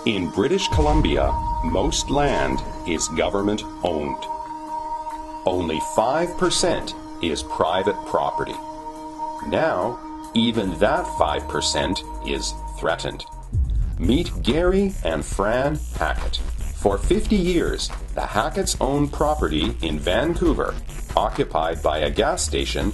In British Columbia, most land is government-owned. Only 5% is private property. Now, even that 5% is threatened. Meet Gary and Fran Hackett. For 50 years, the Hacketts owned property in Vancouver, occupied by a gas station,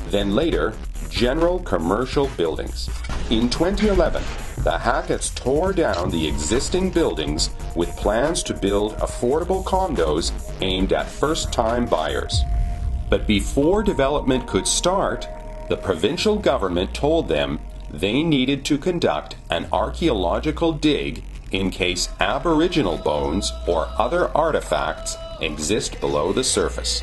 then later, general commercial buildings. In 2011, the Hacketts tore down the existing buildings with plans to build affordable condos aimed at first-time buyers. But before development could start, the provincial government told them they needed to conduct an archaeological dig in case Aboriginal bones or other artifacts exist below the surface.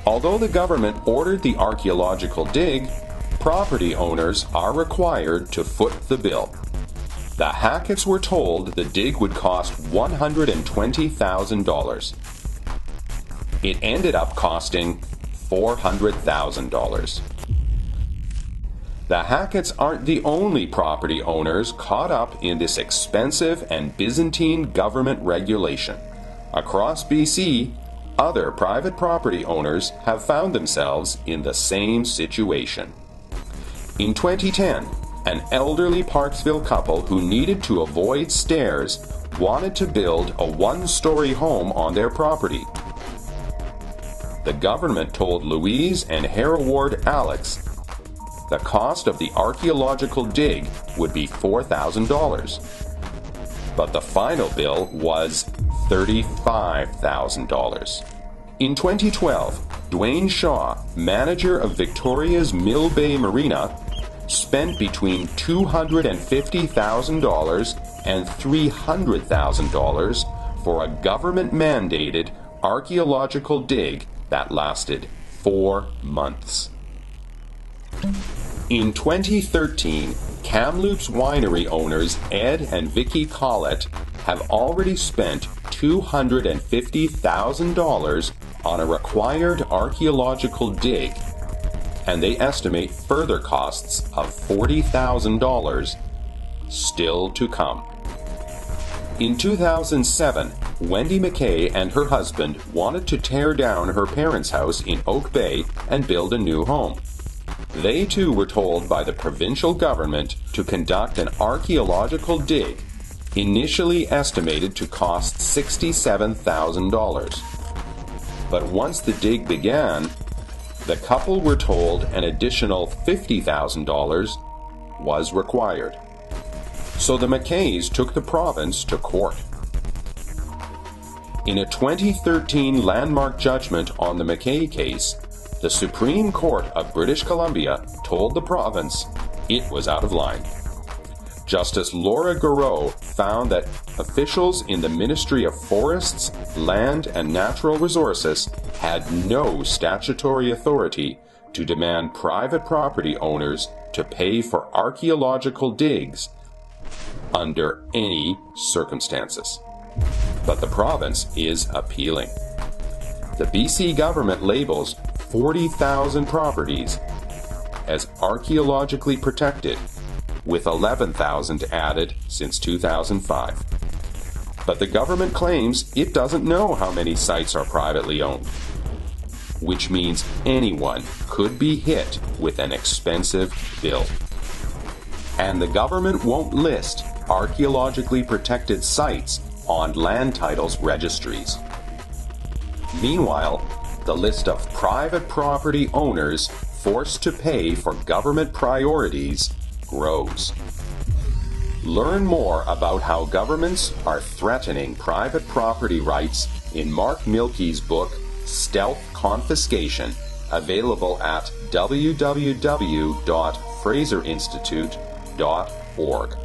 Although the government ordered the archaeological dig, property owners are required to foot the bill. The Hacketts were told the dig would cost $120,000. It ended up costing $400,000. The Hacketts aren't the only property owners caught up in this expensive and Byzantine government regulation. Across BC, other private property owners have found themselves in the same situation. In 2010, an elderly Parksville couple who needed to avoid stairs wanted to build a one-story home on their property. The government told Louise and Hereward Alex the cost of the archaeological dig would be $4,000. But the final bill was $35,000. In 2012, Dwayne Shaw, manager of Victoria's Mill Bay Marina, spent between $250,000 and $300,000 for a government-mandated archaeological dig that lasted 4 months. In 2013, Kamloops winery owners Ed and Vicky Collett have already spent $250,000 on a required archaeological dig, and they estimate further costs of $40,000 still to come. In 2007, Wendy McKay and her husband wanted to tear down her parents' house in Oak Bay and build a new home. They too were told by the provincial government to conduct an archaeological dig, initially estimated to cost $67,000. But once the dig began, the couple were told an additional $50,000 was required. So the McKays took the province to court. In a 2013 landmark judgment on the McKay case, the Supreme Court of British Columbia told the province it was out of line. Justice Laura Garreau found that officials in the Ministry of Forests, Land and Natural Resources had no statutory authority to demand private property owners to pay for archaeological digs under any circumstances. But the province is appealing. The BC government labels 40,000 properties as archaeologically protected, with 11,000 added since 2005. But the government claims it doesn't know how many sites are privately owned, which means anyone could be hit with an expensive bill. And the government won't list archaeologically protected sites on land titles registries. Meanwhile, the list of private property owners forced to pay for government priorities grows. Learn more about how governments are threatening private property rights in Mark Milkey's book, Stealth Confiscation, available at www.fraserinstitute.org.